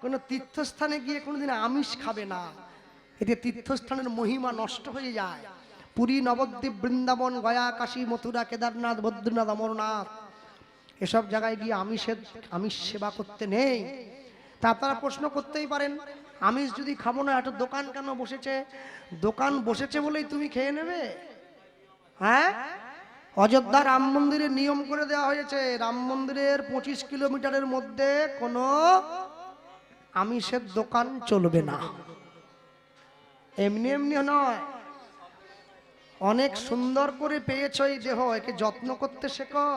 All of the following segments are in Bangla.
কোনো তীর্থস্থানে গিয়ে কোনোদিন আমিষ খাবে না, এতে তীর্থস্থানের মহিমা নষ্ট হয়ে যায়। পুরী, নবদ্বীপ, বৃন্দাবন, গয়া, কাশী, মথুরা, কেদারনাথ, বদ্রীনাথ, অমরনাথ এসব জায়গায় গিয়ে আমিষ সেবা করতে নেই। তা আপনারা প্রশ্ন করতেই পারেন, আমিষ যদি খাবো না, একটা দোকান কেন বসেছে? দোকান বসেছে বলেই তুমি খেয়ে নেবে? হ্যাঁ, অযোধ্যা রাম মন্দিরে নিয়ম করে দেওয়া হয়েছে, রাম মন্দিরের 25 কিলোমিটারের মধ্যে কোনো আমিষের দোকান চলবে না। এমনি এমনি নয়, অনেক সুন্দর করে পেয়েছ এই দেহ, একে যত্ন করতে শেখো।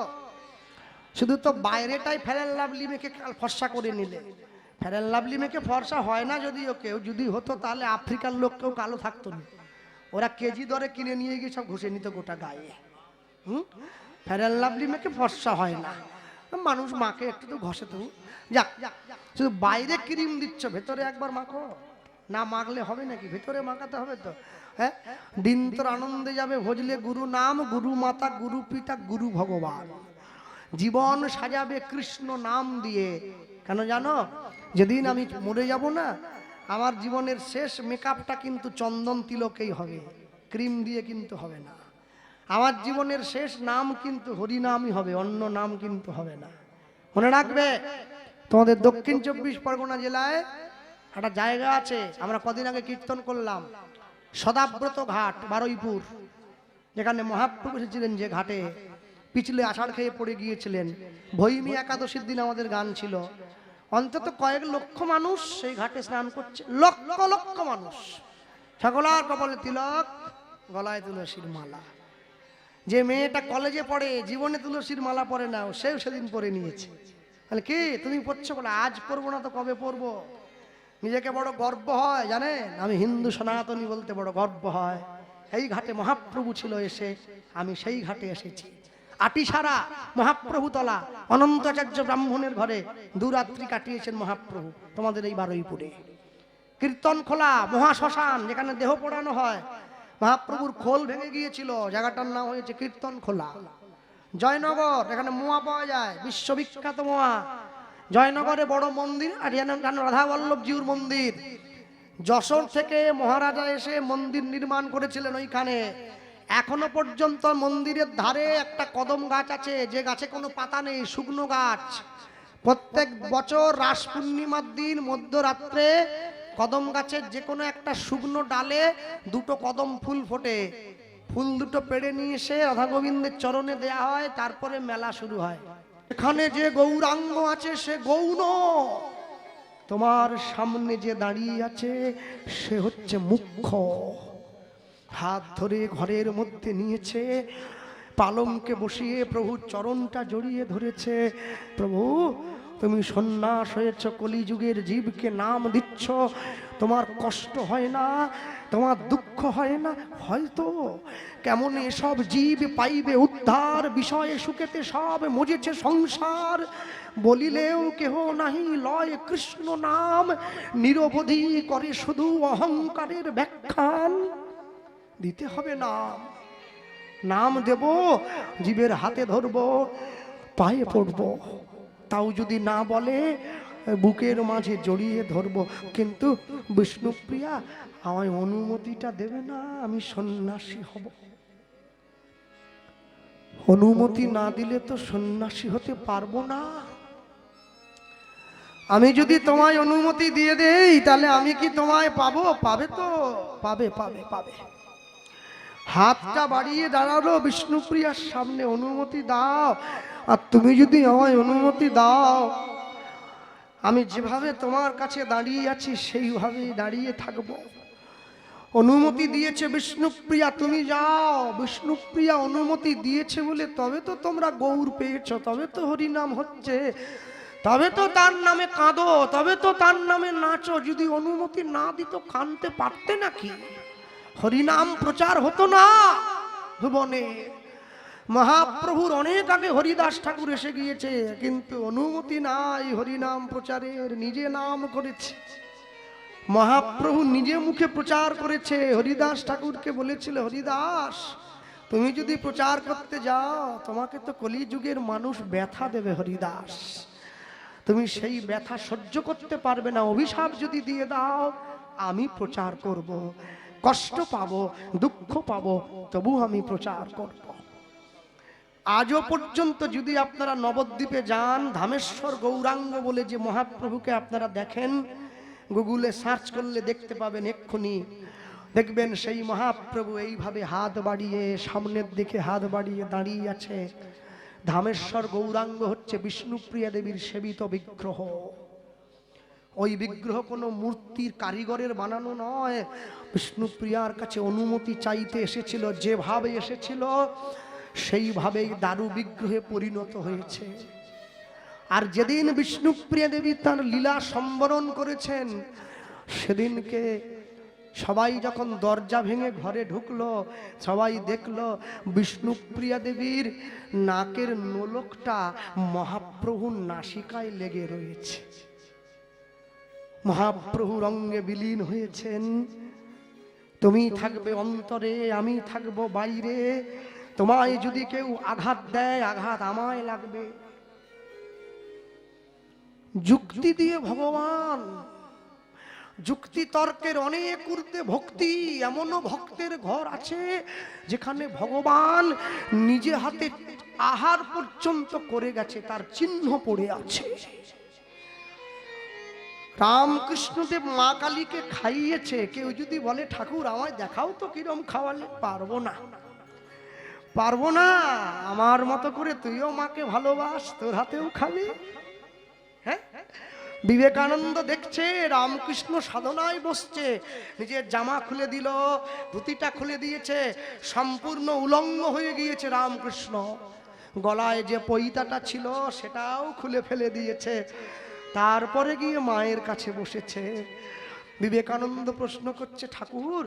শুধু তো বাইরেটাই ফেয়ার লাভলি মেখে ফর্সা করে নিলে, ফেয়ার লাভলি মেখে ফর্সা হয় না। যদিও কেউ যদি হতো তাহলে আফ্রিকার লোক কেউ কালো থাকতো না, ওরা কেজি দরে কিনে নিয়ে গিয়ে সব ঘষে নিত গোটা গায়ে। ফেয়ার লাভলি মেখে ফর্সা হয় না, মানুষ মাকে একটু তো ঘষে। তো যাক, শুধু বাইরে ক্রিম দিচ্ছ, ভেতরে একবার মাখো না, মাখলে হবে নাকি? ভেতরে মাখাতে হবে তো। হ্যাঁ, দিন তোর আনন্দে যাবে ভজলে গুরু নাম, গুরু মাতা, গুরু পিতা, গুরু ভগবান। জীবন সাজাবে কৃষ্ণ নাম দিয়ে। কেন জানো? যেদিন আমি মরে যাব না, আমার জীবনের শেষ মেকআপটা কিন্তু চন্দন তিলকেই হবে, ক্রিম দিয়ে কিন্তু হবে না। আমার জীবনের শেষ নাম কিন্তু হরিনামই হবে, অন্য নাম কিন্তু হবে না। মনে রাখবে, তোমাদের দক্ষিণ 24 পরগনা জেলায় একটা জায়গা আছে, আমরা কদিন আগে কীর্তন করলাম, সদাব্রত ঘাট, বারুইপুর, যেখানে মহাপ্রভু এসেছিলেন, যে ঘাটে পিছলে আষাঢ় খেয়ে পড়ে গিয়েছিলেন। ভৈমী একাদশীর দিন আমাদের গান ছিল, অন্তত কয়েক লক্ষ মানুষ সেই ঘাটে স্নান করছে, লক্ষ লক্ষ মানুষ। সকলার কপালে তিলক, গলায় তুলসীর মালা। যে মেয়েটা কলেজে পড়ে, জীবনে তুলসীর মালা পরে না, সেও সেদিন পরে নিয়েছে। তাহলে কি তুমি পড়ছো? বলে আজ পড়বো না তো কবে পড়বো? নিজেকে বড় গর্ব হয়, জানেন? আমি হিন্দু সনাতনী বলতে বড় গর্ব হয়। এই ঘাটে মহাপ্রভু ছিল, এসে আমি সেই ঘাটে এসেছি। আটিসারা মহাপ্রভু তলা, অনন্তাচার্য ব্রাহ্মণের ঘরে দুরাত্রি কাটিয়েছেন মহাপ্রভু তোমাদের এই বারুইপুরে। কীর্তন খোলা মহাশ্মশান, যেখানে দেহ পোড়ানো হয়, মহাপ্রভুর খোল ভেঙে গিয়েছিল, জায়গাটার নাম হয়েছে কীর্তন খোলা। জয়নগর, এখানে মোয়া পাওয়া যায়, বিশ্ববিখ্যাত মোয়া। জয়নগরে বড় মন্দির, আর রাধা বল্লভজিউর মন্দির। যশোর থেকে মহারাজা এসে মন্দির নির্মাণ করেছিলেন ওইখানে। এখনো পর্যন্ত মন্দিরের ধারে একটা কদম গাছ আছে, যে গাছে কোনো পাতা নেই, শুকনো গাছ। প্রত্যেক বছর রাস পূর্ণিমার দিন মধ্যরাত্রে কদম গাছের যে কোনো একটা শুকনো ডালে দুটো কদম ফুল ফোটে। ফুল দুটো পেড়ে নিয়ে এসে রাধা গোবিন্দের চরণে দেয়া হয়, তারপরে মেলা শুরু হয়। এখানে যে গৌরাঙ্গ আছে সে গৌণ, তোমার সামনে যে দাঁড়িয়ে আছে সে হচ্ছে মুখ্য। হাত ধরে ঘরের মধ্যে নিয়েছে, পালঙ্কে বসিয়ে প্রভুর চরণটা জড়িয়ে ধরেছে। প্রভু, তুমি সন্ন্যাস হয়েছ, কলিযুগের জীবকে নাম দিচ্ছ, তোমার কষ্ট হয় না, তোমার দুঃখ হয় না? হয়তো। কেমন এসব জীব পাইবে উদ্ধার, বিষয়ে সুখেতে সব মজেছে সংসার। বলিলেও কেহ নাহি লয় কৃষ্ণ নাম, নিরবধি করে শুধু অহংকারের ব্যাখ্যান। দিতে হবে নাম, নাম দেব, জীবের হাতে ধরবো, পায়ে পড়বো, তাও যদি না বলে বুকের মাঝে জড়িয়ে ধরবো। কিন্তু বিষ্ণুপ্রিয়া, আমায় অনুমতিটা দেবে না, আমি সন্ন্যাসী হব। অনুমতি না দিলে তো সন্ন্যাসী হতে পারবো না। আমি যদি তোমায় অনুমতি দিয়ে দেই, তাহলে আমি কি তোমায় পাবো? পাবে তো, পাবে পাবে পাবে। হাতটা বাড়িয়ে দাঁড়ালো বিষ্ণুপ্রিয়ার সামনে, অনুমতি দাও। আর তুমি যদি আমায় অনুমতি দাও, আমি যেভাবে তোমার কাছে দাঁড়িয়ে আছি সেইভাবেই দাঁড়িয়ে থাকবো। অনুমতি দিয়েছে বিষ্ণুপ্রিয়া, তুমি যাও। বিষ্ণুপ্রিয়া অনুমতি দিয়েছে বলে তবে তো তোমরা গৌর পেয়েছ, তবে তো হরিনাম হচ্ছে, তবে তো তার নামে কাঁদো, তবে তো তার নামে নাচো। যদি অনুমতি না দিত কাঁদতে পারতে নাকি? হরিনাম প্রচার হতো না ভুবনে। মহাপ্রভুর অনেক আগে হরিদাস ঠাকুর এসে গিয়েছে, কিন্তু অনুমতি নাই হরিনাম প্রচারের। নিজে নাম করেছে মহাপ্রভু, নিজে মুখে প্রচার করেছে। হরিদাস ঠাকুরকে বলেছিল, হরিদাস, তুমি যদি প্রচার করতে যাও, তোমাকে তো কলিযুগের মানুষ ব্যথা দেবে। হরিদাস, তুমি সেই ব্যথা সহ্য করতে পারবে না, অভিশাপ যদি দিয়ে দাও আমি প্রচার করব, কষ্ট পাবো, দুঃখ পাবো, তবু আমি প্রচার করব। আজও পর্যন্ত যদি আপনারা নবদ্বীপে যান, ধামেশ্বর গৌরাঙ্গ বলে যে মহাপ্রভুকে আপনারা দেখেন, গুগলে সার্চ করলে দেখতে পাবেন, এক্ষুনি দেখবেন সেই মহাপ্রভু এইভাবে হাত বাড়িয়ে সামনের দিকে হাত বাড়িয়ে দাঁড়িয়ে আছে। ধামেশ্বর গৌরাঙ্গ হচ্ছে বিষ্ণুপ্রিয়া দেবীর সেবিত বিগ্রহ। ওই বিগ্রহ কোনো মূর্তির কারিগরের বানানো নয়, বিষ্ণুপ্রিয়ার কাছে অনুমতি চাইতে এসেছিল, যেভাবে এসেছিল সেইভাবেই দারু বিগ্রহে পরিণত হয়েছে। আর যেদিন বিষ্ণুপ্রিয়া দেবী তার লীলা সম্বরণ করেছেন, সেদিনকে সবাই যখন দরজা ভেঙে ঘরে ঢুকলো, সবাই দেখলো বিষ্ণুপ্রিয়া দেবীর নাকের নোলকটা মহাপ্রভুর নাসিকায় লেগে রয়েছে। মহাপ্রভু রঙ্গে বিলীন হয়েছেন। তুমি থাকবে অন্তরে, আমি থাকবো বাইরে, তোমায় যদি কেউ আঘাত দেয়, আঘাত আমায় লাগবে। যুক্তি দিয়ে ভগবান, যুক্তি তর্কের অনেক ঊর্ধ্বে ভক্তি। এমনও ভক্তের ঘর আছে যেখানে ভগবান নিজে হাতে আহার পর্যন্ত করে গেছে, তার চিহ্ন পড়ে আছে। রামকৃষ্ণদেব মা কালীকে খাইয়েছে। কেউ যদি বলে ঠাকুর আমায় দেখাও তো কিরম খাওয়ালে, পারবো না, পারবো না, আমার মতো করে তুইও মাকে ভালোবাস, তোর হাতেও খাবি। হ্যাঁ, বিবেকানন্দ দেখছে রামকৃষ্ণ সাধনায় বসছে, নিজের জামা খুলে দিল, ধুতিটা খুলে দিয়েছে, সম্পূর্ণ উলঙ্গ হয়ে গিয়েছে রামকৃষ্ণ। গলায় যে পৈতাটা ছিল সেটাও খুলে ফেলে দিয়েছে, তারপরে গিয়ে মায়ের কাছে বসেছে। বিবেকানন্দ প্রশ্ন করছে, ঠাকুর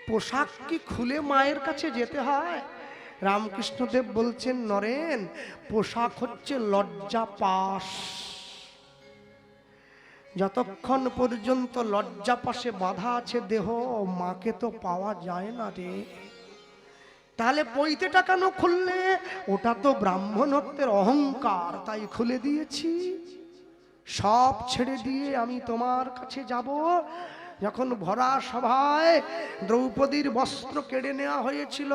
পোশাক কি খুলে মায়ের কাছে যেতে হয়? রামকৃষ্ণদেব বলছেন, নরেন, পোশাক হচ্ছে লজ্জা পাশ। যতক্ষণ পর্যন্ত লজ্জা পাশে বাঁধা আছে দেহ, মাকে তো পাওয়া যায় না রে। তাহলে পৈতেটা কেন খুললে? ওটা তো ব্রাহ্মণত্বের অহংকার, তাই খুলে দিয়েছি। সব ছেড়ে দিয়ে আমি তোমার কাছে যাব। যখন ভরা সভায় দ্রৌপদীর বস্ত্র কেড়ে নেওয়া হয়েছিল,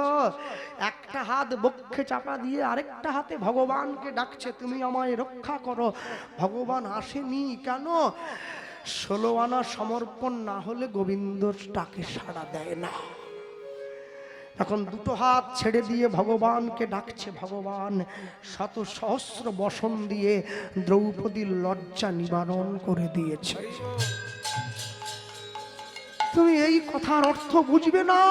একটা হাত বক্ষে চাপা দিয়ে আরেকটা হাতে ভগবানকে ডাকছে, তুমি আমায় রক্ষা করো। ভগবান আসেনি কেন? 16 আনা সমর্পণ না হলে গোবিন্দর ডাকে সাড়া দেয় না। এখন দুটো হাত ছেড়ে দিয়ে ভগবানকে ডাকছে, ভগবান শত সহস্র বসন দিয়ে দ্রৌপদীর লজ্জা নিবারণ করে দিয়েছে। তুমি এই কথার অর্থ বুঝবে না।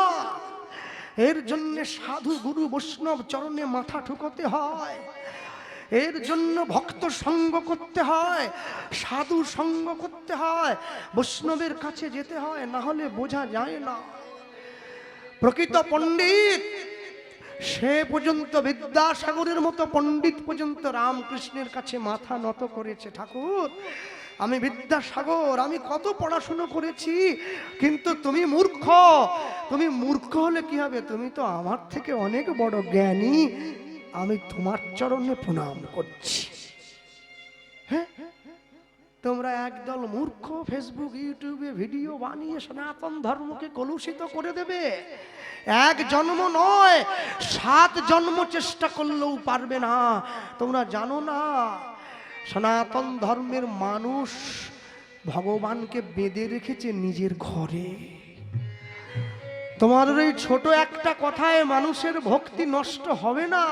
এর জন্য সাধু গুরু বৈষ্ণব চরণে মাথা ঠুকতে হয়, এর জন্য ভক্ত সঙ্গ করতে হয়, সাধু সঙ্গ করতে হয়, বৈষ্ণবের কাছে যেতে হয়, না হলে বোঝা যায় না। প্রকৃত পণ্ডিত সে পর্যন্ত, বিদ্যাসাগরের মতো পণ্ডিত পর্যন্ত রামকৃষ্ণের কাছে মাথা নত করেছে। ঠাকুর আমি বিদ্যাসাগর, আমি কত পড়াশুনো করেছি, কিন্তু তুমি মূর্খ। তুমি মূর্খ হলে কি হবে? তুমি তো আমার থেকে অনেক বড় জ্ঞানী, আমি তোমার চরণে প্রণাম করছি। হ্যাঁ, তোমরা একদল মূর্খ ফেসবুক ইউটিউবে ভিডিও বানিয়ে সনাতন ধর্মকে কলুষিত করে দেবে। এক জন্ম নয়, 7 জন্ম চেষ্টা করলেও পারবে না। তোমরা জানো না সনাতন ধর্মের মানুষ ভগবানকে বেঁধে রেখেছে নিজের ঘরে। তোমার এই ছোট একটা কথায় মানুষের ভক্তি নষ্ট হবে না।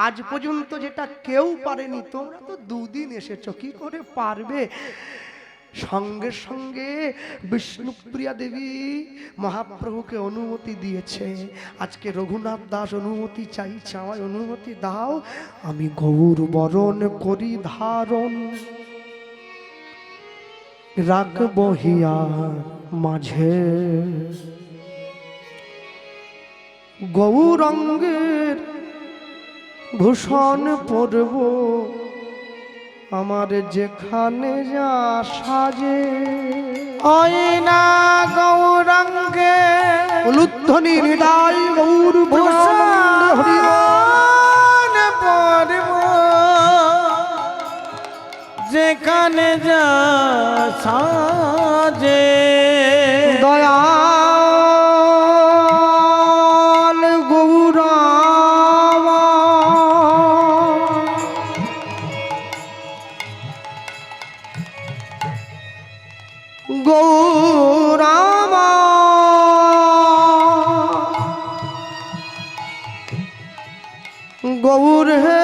আজ পর্যন্ত যেটা কেউ পারেনি, তোমরা তো 2 দিন এসেছো, কি করে পারবে? সঙ্গে সঙ্গে বিষ্ণুপ্রিয়া দেবী মহাপ্রভুকে অনুমতি দিয়েছে। আজকে রঘুনাথ দাস অনুমতি চাইছে, আমায় অনুমতি দাও, আমি গৌর বরণ করি ধারণ, রাখব হিয়ার মাঝে গৌরাঙ্গের ভূষণ পরব, আমার যেখানে যা সাজে। না গৌরাঙ্গে উলুধ্বনি হৃদয় গৌর ভূষণ পরব, যেখানে যা সাজে দয়াল গৌরাম গৌরাম গৌর হে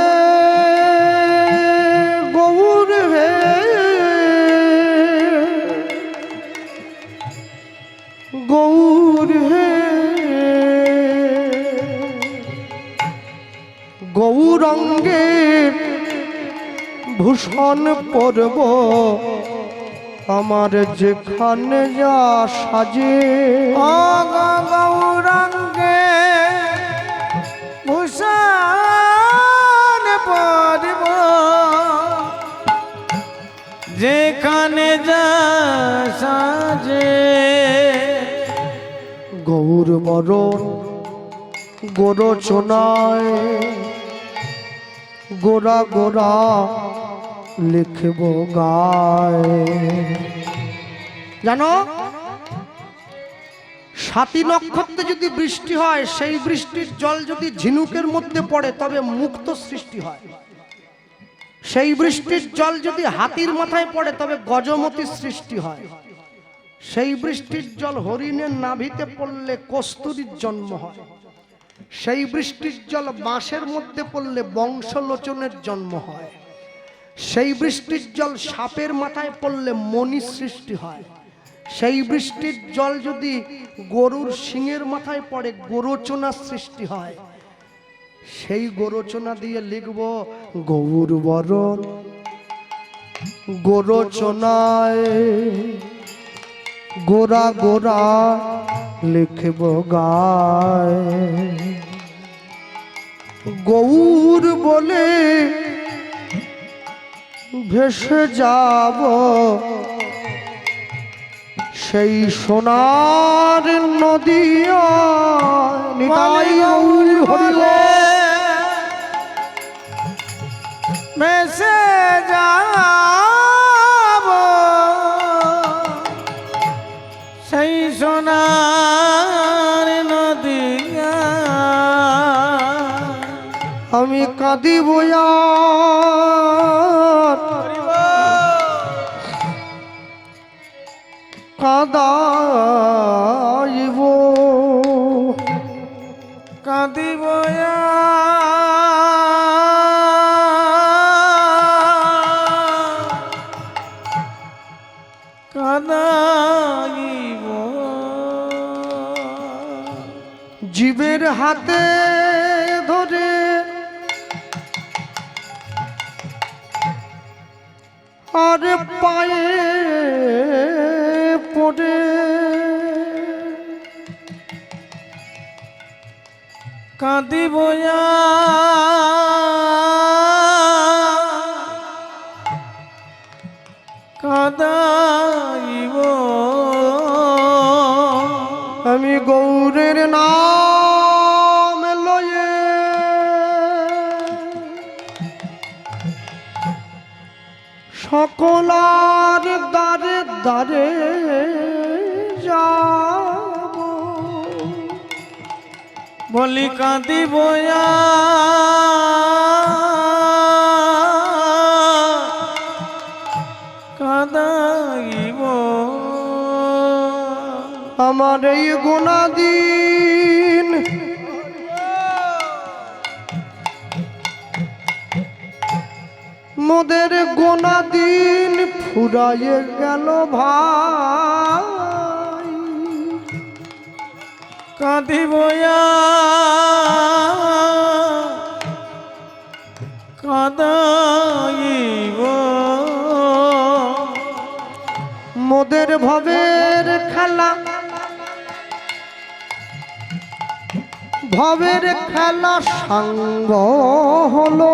গৌর হে গৌর হে গৌরঙ্গের ভূষণ পরব আমার যেখানে যা সাজে গৌরাঙ্গে ভূষণ পরব যেখানে যা সাজে গৌর মরণ গোরচনায় গোরা গোরা লিখব গায়। জানো সাতী নক্ষত্রে যদি বৃষ্টি হয়, সেই বৃষ্টির জল যদি ঝিনুকের মধ্যে পড়ে তবে মুক্ত সৃষ্টি হয়। সেই বৃষ্টির জল যদি হাতির মাথায় পড়ে তবে গজমতি সৃষ্টি হয়। সেই বৃষ্টির জল হরিণের নাভিতে পড়লে কস্তুরীর জন্ম হয়। সেই বৃষ্টির জল বাঁশের মধ্যে পড়লে বংশলোচনের জন্ম হয়। সেই বৃষ্টির জল সাপের মাথায় পড়লে মণি সৃষ্টি হয়। সেই বৃষ্টির জল যদি গরুর শিঙের মাথায় পড়ে গোরচনা সৃষ্টি হয়। সেই গোরচনা দিয়ে লিখব গৌর বরণ গোরচনায় গোরা গোরা লিখব গায়। গৌর বলে ভেসে যাব সেই সোনার নদী নিতাই গৌর হরি ভেসে যাব সেই সোনার নদী আমি কাঁদিব কাঁদাইব কাঁদিব কাঁদাইব জীবের হাতে ধরে আর পায়ে পড়ে কাঁদিব কাঁদাইব আমি গৌরের নাম লয়ে সকলার দ্বারে দ্বারে যাব বলি কাঁদিব কাঁদাইব আমার এই গুণাদিন মোদের গুণাদিন ফুরাইয়ে গেল ভাই কাঁদিব কাঁদাইব মোদের ভবের খেলা ভবের খেলা সাঙ্গ হলো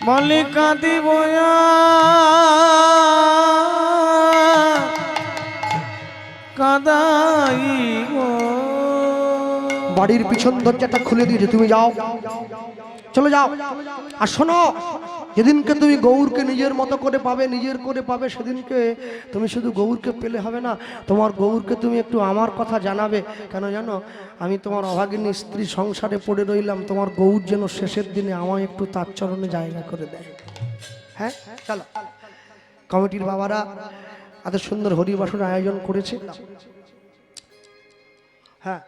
বলি কাঁদিব কাঁদাইব বাড়ির পিছন দরজাটা খুলে দিয়েছে, তুমি যাও, চলে যাও। আর শোনো, যেদিনকে তুমি গৌরকে নিজের মতো করে পাবে, নিজের করে পাবে, সেদিনকে তুমি শুধু গৌরকে পেলে হবে না, তোমার গৌরকে তুমি একটু আমার কথা জানাবে। কেন জানো, আমি তোমার অভাগিনী স্ত্রী, সংসারে পড়ে রইলাম, তোমার গৌর যেন শেষের দিনে আমায় একটু তার চরণে জায়গা করে দেয়। হ্যাঁ, চলো। কমিটির বাবারা এত সুন্দর হরিবাসন আয়োজন করেছে। হ্যাঁ,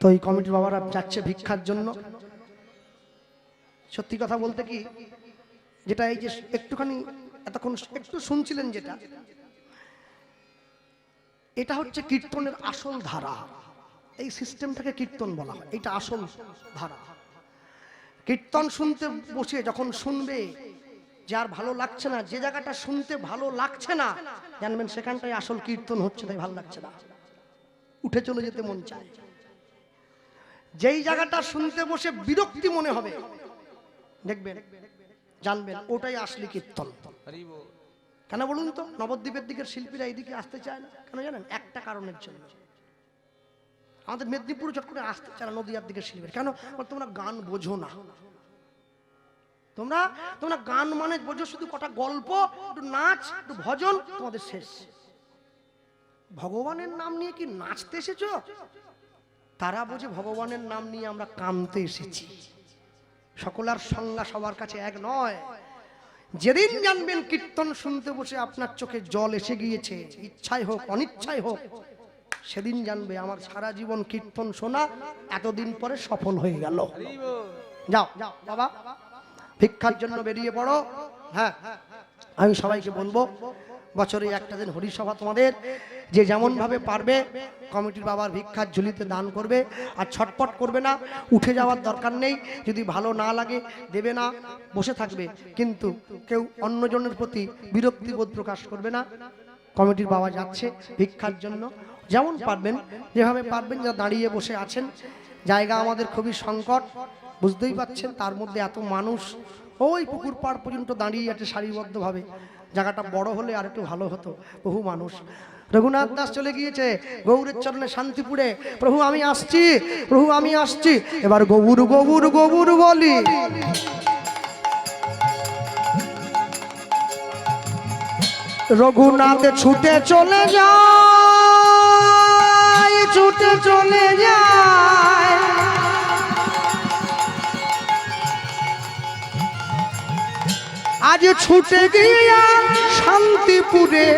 তো এই কমিটির বাবারা যাচ্ছে ভিক্ষার জন্য। সত্যি কথা বলতে কি, যেটা এই যে একটুখানি এতক্ষণ একটু শুনছিলেন, যেটা এটা হচ্ছে কীর্তনের আসল ধারা। এই সিস্টেমটাকে কীর্তন বলা হয়, এটা আসল ধারা। কীর্তন শুনতে বসে যখন শুনবে, যার ভালো লাগছে না, যে জায়গাটা শুনতে ভালো লাগছে না, জানবেন সেখানটাই আসল কীর্তন হচ্ছে, তাই ভালো লাগছে না, উঠে চলে যেতে মন চায়। যেই জায়গাটা শুনতে বসে বিরক্তি মনে হবে, দেখবেন, জানবেন ওটাই আসলে কীর্তন। কেন বলুন তো? নবদ্বীপের দিকের শিল্পীরা এইদিকে আসতে চায় না কেন জানেন? একটা কারণের জন্য। আমাদের মেদিনীপুর চট করে আসতে চায় না নদীয়ার দিকের শিল্পীরা। কেন? তোমরা গান বোঝো না। তোমরা গান মানে বোঝো শুধু কটা গল্প, একটু নাচ, একটু ভজন, তোমাদের শেষ। ভগবানের নাম নিয়ে কি নাচতে এসেছো? তারা বোঝে ভগবানের নাম নিয়ে আমরা কামতে এসেছি। সকলার সংজ্ঞা সবার কাছে এক নয়। যেদিন জানবেন কীর্তন শুনতে বসে আপনার চোখে জল এসে গিয়েছে, ইচ্ছাই হোক অনিচ্ছাই হোক, সেদিন জানবে আমার সারা জীবন কীর্তন শোনা এতদিন পরে সফল হয়ে গেল। যাও যাও বাবা, ভিক্ষার জন্য বেরিয়ে পড়ো। হ্যাঁ, আমি সবাইকে বলবো, বছরে একটা দিন হরিসভা তোমাদের, যে যেমন ভাবে পারবে কমিটির বাবার ভিক্ষার ঝুলিতে দান করবে। আর ছটপট করবে না, উঠে যাওয়ার দরকার নেই। যদি ভালো না লাগে দেবে না, বসে থাকবে, কিন্তু কেউ অন্যজনের প্রতি বিরক্তিবোধ প্রকাশ করবে না। কমিটির বাবা যাচ্ছে ভিক্ষার জন্য, যেমন পারবেন যেভাবে পারবেন। যা দাঁড়িয়ে বসে আছেন, জায়গা আমাদের খুবই সংকট, বুঝতেই পাচ্ছেন। তার মধ্যে এত মানুষ, ওই পুকুর পাড় পর্যন্ত দাঁড়িয়ে আছে সারিবদ্ধভাবে। জায়গাটা বড় হলে আর একটু ভালো হতো। বহু মানুষ। রঘুনাথ দাস চলে গিয়েছে গৌরের চরণে শান্তিপুরে। প্রভু আমি আসছি, প্রভু আমি আসছি। এবার গৌর গৌর গৌর বলি। রঘুনাথ ছুটে চলে যায়, ছুটে চলে যায়। আজ ছুটে গিয়া শান্তিপুরে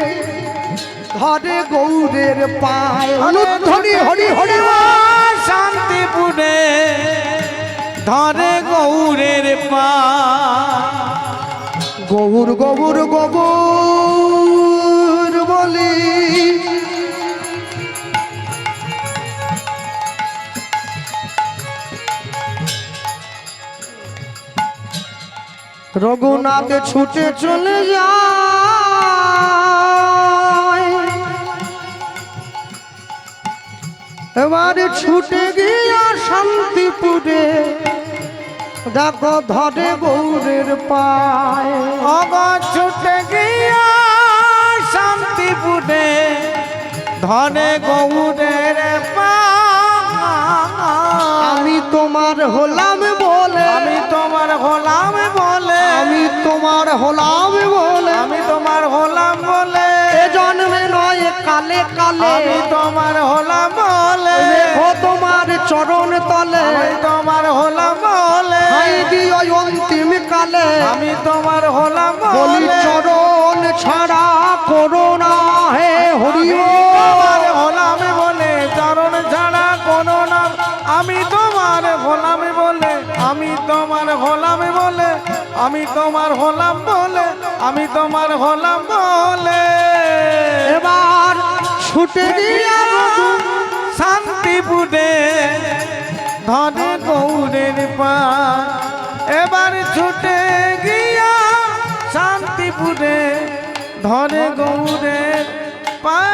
ধরে গৌরের পায়। অনুধ্বনি হরি হরি শান্তিপুরে ধরে গৌরের পায়। গৌর গৌর গৌর বলি। রঘুনাথ ছুটে চলে যায়। এবার ছুটে গিয়া শান্তিপুরে দেখো ধরে গৌরের পায়। অগর ছুটে গিয়া শান্তিপুরে ধরে গৌরের পায়। আমি তোমার হলাম বলে, আমি তোমার হলাম বলে, আমি তোমার হলাম বলে, আমি তোমার হলাম বলে, এ জন্মে নয় কালে কালে আমি তোমার হলাম বলে, ও তোমার চরণ তলে আমি তোমার হলাম বলে, হাই দিও অন্তিম কালে আমি তোমার হলাম বলি বলে, চরণ ছাড়া করোনা হে হরি তোমার হলাম বলে, চরণ ছাড়া কোনো নাম। আমি তোমার হলাম বলে, আমি তোমার হলাম বলে, আমি তোমার হলাম বলে, আমি তোমার হলাম বলে। এবার ছুটে গিয়া শান্তিপুরে ধরে গৌরের পায়। এবার ছুটে গিয়া শান্তিপুরে ধরে গৌরের পায়।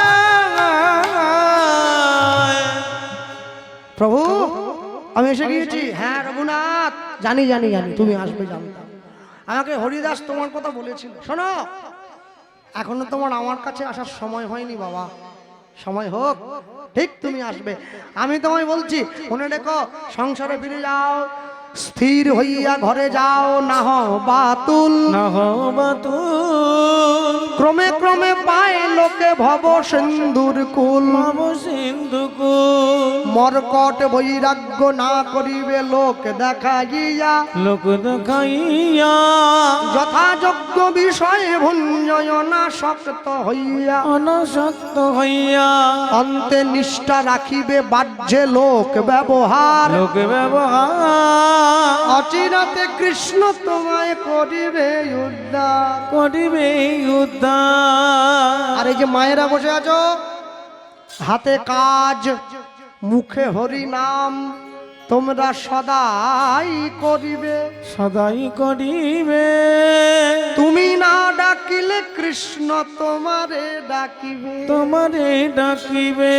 প্রভু আমি এসে গিয়েছি। হ্যাঁ রঘুনাথ, জানি জানি জানি তুমি আসবে, জানতাম। আমাকে হরিদাস তোমার কথা বলেছিল। শোনো, এখনো তোমার আমার কাছে আসার সময় হয়নি বাবা, সময় হোক, ঠিক তুমি আসবে। আমি তোমায় বলছি, মনে রেখো, সংসারে ফিরে যাও, স্থির হইয়া ঘরে যাও না হও বাতুল। না হবা তুল ক্রমে ক্রমে পায় লোকে ভব সিন্ধুর কুল। ভব সিন্ধু কুল। মরকট বৈরাগ্য না করিবে লোক দেখাইয়া। লোক দেখাইয়া যথাযোগ্য বিষয়ে ভঞ্জয় না শক্ত হইয়া। অনাসক্ত হইয়া অন্তে নিষ্ঠা রাখিবে বাহ্যে লোক ব্যবহার। লোক ব্যবহার অচিরাতে কৃষ্ণ তোমায় করিবে উদ্ধার। করিবে উদ্ধার। আর এই যে মায়েরা বসে আছো, হাতে কাজ মুখে হরি নাম তোমরা সদাই করিবে। সদাই করিবে তুমি না ডাকিলে কৃষ্ণ তোমারে ডাকিবে। তোমারে ডাকিবে।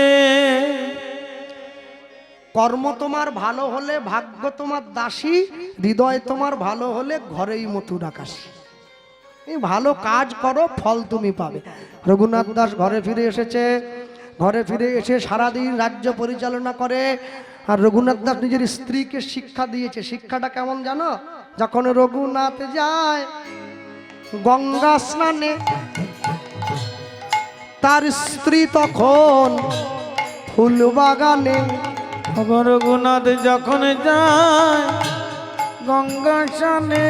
কর্ম তোমার ভালো হলে ভাগ্য তোমার দাসী। হৃদয় তোমার ভালো হলে ঘরেই মথুর আকাশী। এই ভালো কাজ করো, ফল তুমি পাবে। রঘুনাথ দাস ঘরে ফিরে এসেছে। ঘরে ফিরে এসে সারাদিন রাজ্য পরিচালনা করে। আর রঘুনাথ দাস নিজের স্ত্রীকে শিক্ষা দিয়েছে। শিক্ষাটা কেমন জানো? যখন রঘুনাথ যায় গঙ্গা স্নানে, তার স্ত্রী তখন ফুল বাগানে। রঘুনাথ যখন যায় গঙ্গা স্নানে,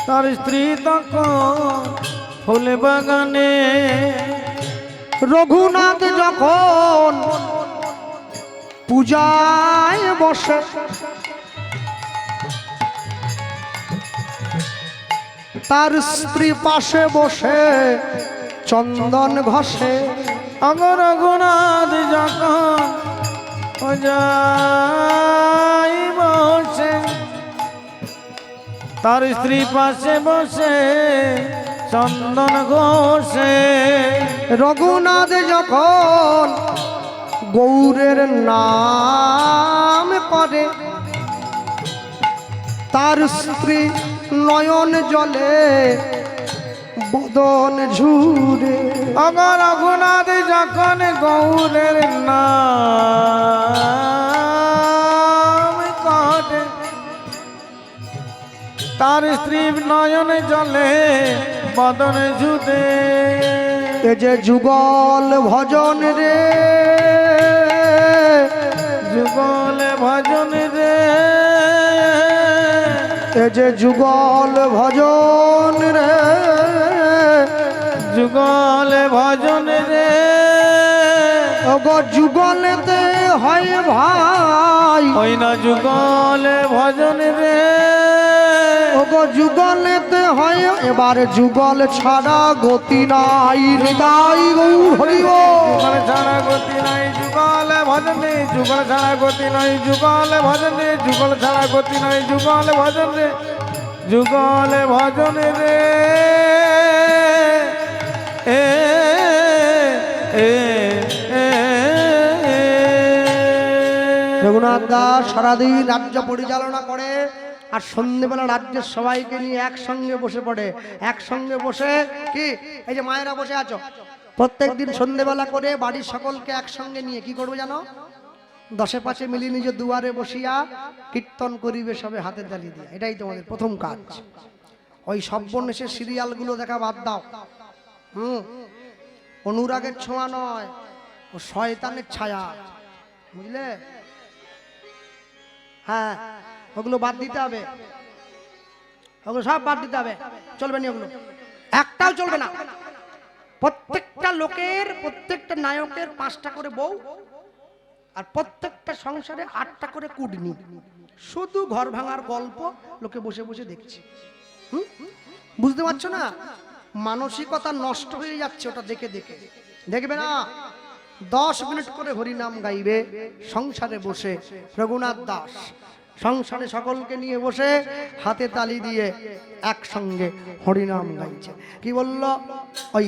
তার স্ত্রী তখন ফুল বাগানে। রঘুনাথ যখন পূজায় বসে, তার স্ত্রী পাশে বসে চন্দন ঘষে। রঘুনাথ যখন পূজায় বসে, তার স্ত্রী পাশে বসে চন্দন ঘষে। রঘুনাথ যখন গৌরের নাম করে, তার স্ত্রী নয়ন জলে বদন ঝুরে। রঘুনাথ যখন গৌরের নাম করে, তার স্ত্রী নয়ন জলে বদন ঝুদে। এ যে যুগল ভজন রে, যুগল ভজন রে, এ যে যুগল ভজন রে, যুগল ভজন রে। ওগো যুগলেতে হয় ভাই, ওই না যুগল ভজন রে। ওগো যুগলেতে হয়। এবার যুগল ছাড়া গতি নাই। হৃদয় গৌর হরি বল। যুগল ছাড়া গতি নাই যুগল ভজনে। যুগল ছাড়া গতি নাই যুগল ভজনে। যুগল ছাড়া গতি নাই যুগল ভজনে। যুগল ভজনে রে। এ এ এ রঘুনাথ দাস সারাদিন রাজ্য পরিচালনা করে। আর সন্ধ্যেবেলা রাজ্যের সবাইকে নিয়ে একসঙ্গে বসে পড়ে। একসঙ্গে বসে কি, এই যে মায়েরা বসে আছো, প্রত্যেকদিন সন্ধ্যেবেলা করে বাড়ির সকলকে একসঙ্গে নিয়ে কি করবে জানো? 10-5 মিলিয়ে নিজে দুয়ারে বসিয়া কীর্তন করিবে সবে হাতে তালি দিয়ে। এটাই তোমাদের প্রথম কাজ। ওই সব্বনেশের সিরিয়ালগুলো দেখা বাদ দাও। অনুরাগের ছোঁয়া নয়, ও শয়তানের ছায়া, বুঝলে? হ্যাঁ, ওগুলো বাদ দিতে হবে। ওগুলো সব বাদ দিতে হবে, চলবে না ওগুলো, একটাও চলবে না। প্রত্যেকটা লোকের, প্রত্যেকটা নায়কের 5টা করে বউ, আর প্রত্যেকটা সংসারে 8টা করে কুটনি। শুধু ঘর ভাঙার গল্প লোকে বসে বসে দেখছে। বুঝতে পারছো না? মানসিকতা নষ্ট হয়ে যাচ্ছে ওটা দেখে দেখে। দেখবে না 10 মিনিট করে হরিনাম গাইবে সংসারে বসে। রঘুনাথ দাস সংসারে সকলকে নিয়ে বসে হাতে তালি দিয়ে একসঙ্গে হরিনাম গাইছে। কি বলল? ওই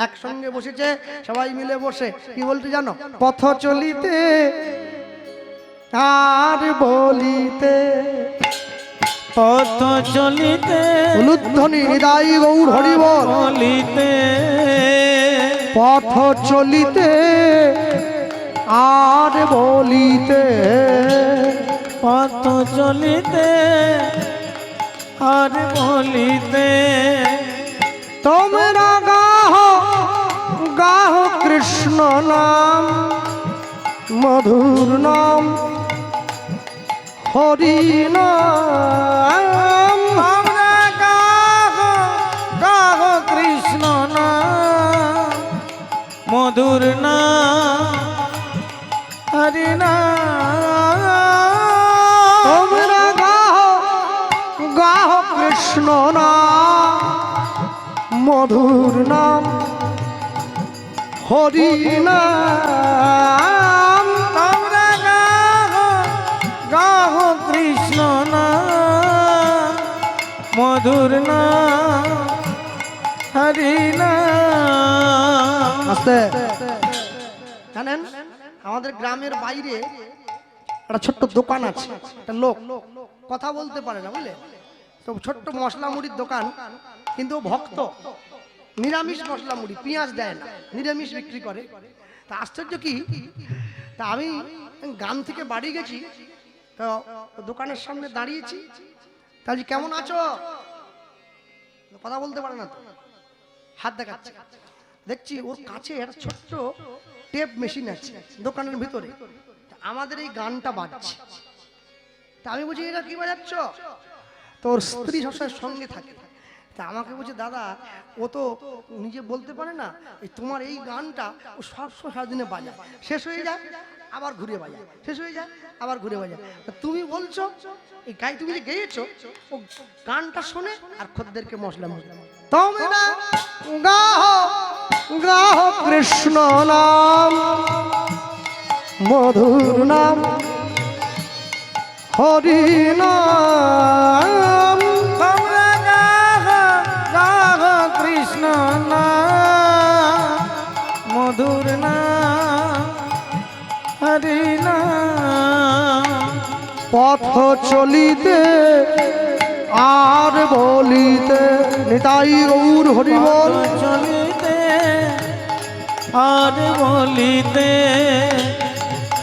একসঙ্গে বসেছে সবাই মিলে বসে। কি বলতে জানো? পথ চলিতে আর বলিতে, পথ চলিতে উলুধ্বনি হৃদয় গৌর হরি বল। বলিতে, পথ চলিতে আর বলিতে পথ চলিতে আর বলিতে তোমরা গাহ গাহ কৃষ্ণ নাম মধুর নাম হরি নাম আমরা গাহ গাহ কৃষ্ণ নাম মধুর নাম হরি নাম তোমরা গাহ গাহ কৃষ্ণ নাম মধুর নাম হরি নাম আমরা গাহ গাহ কৃষ্ণ নাম মধুর নাম হরি নাম। আস্তে জানেন আমাদের গ্রামের বাইরে একটা ছোট্ট দোকান আছে, একটা লোক কথা বলতে পারে না বুঝলে, তো ছোট্ট মশলা মুড়ির দোকান, কিন্তু ও ভক্ত, নিরামিষ মশলা মুড়ি, পেঁয়াজ দেয় না, নিরামিষ বিক্রি করে। তা আশ্চর্য কি, তা আমি গ্রাম থেকে বাড়ি গেছি, তো দোকানের সামনে দাঁড়িয়েছি, তাহলে কেমন আছো, কথা বলতে পারে না তো, হাত দেখাচ্ছে। দেখছি ওর কাছে একটা ছোট্ট টেপ মেশিন আছে দোকানের ভিতরে, তা আমাদের এই গানটা বাজছে। তা আমি বলছি এটা কি বাজাচ্ছ, তোর স্ত্রী সবসময় সঙ্গে থাকে। তা আমাকে বলছে দাদা ও তো নিজে বলতে পারে না, এই তোমার এই গানটা ও সবসময় সারাদিনে বাজায়, শেষ হয়ে যায় আবার ঘুরে বাজায়, শেষ হয়ে যায় আবার ঘুরে বাজায়। তা তুমি বলছো এই গাই তুমি যে গেয়েছো, ও গানটা শোনে আর খদ্দেরকে মশলা মশলা তোমরা গাহ গাহ কৃষ্ণ নাম মধুর নাম হরি নাম আমরা গাহ গাহ কৃষ্ণ নাম মধুর নাম হরি নাম। পথ চলিতে আর বলিতে নিতাই গৌর হরি বল চলিতে আর বলিতে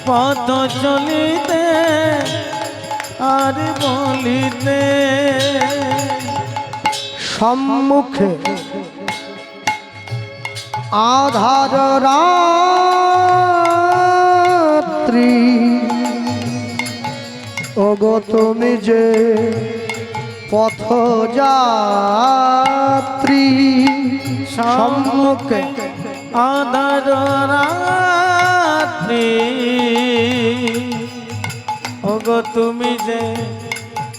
পথ চলিতে আর বলিতে সম্মুখে আধার রাত্রি ওগো তুমি যে পথ যাত্রী সম্মুখে আধার রাত্রি ওগো তুমি যে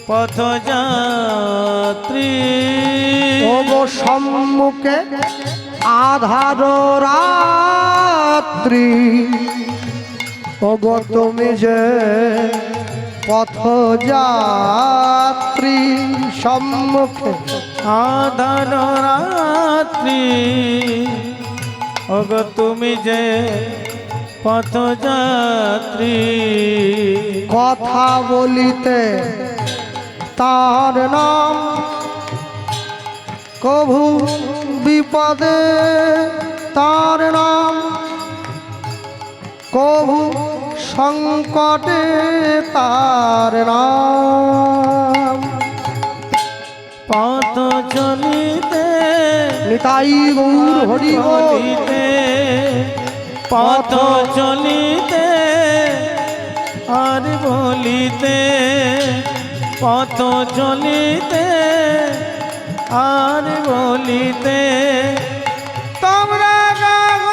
পথ যাত্রী ওগো সম্মুখে আধার রাত্রি ওগো তুমি যে পথ যাত্রী সম্মুখে আধার রাত্রি ওগো তুমি যে পথ যাত্রী কথা বলিতে তার নাম কভু বিপদে তার নাম কভু সংকটে তার নাম পথ চলিতে নিতাই গৌর হরি বল চলিতে পথ চলিতে আর বলিতে পথ চলিতে আর বলিতে তোমরা গাহ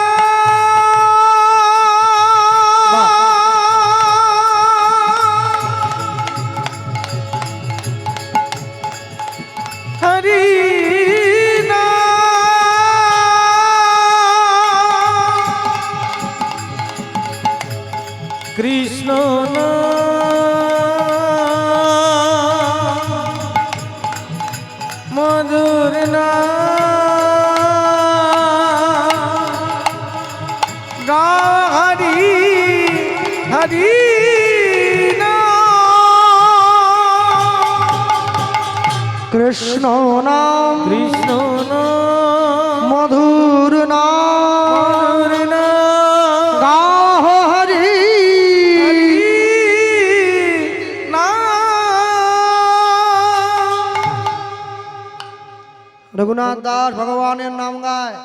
হরি কৃষ্ণ মধুর হরি হরি কৃষ্ণ নাম কৃষ্ণ মধুর নাম গাহ হরি রঘুনাথ দাস ভগবানের নাম গায়।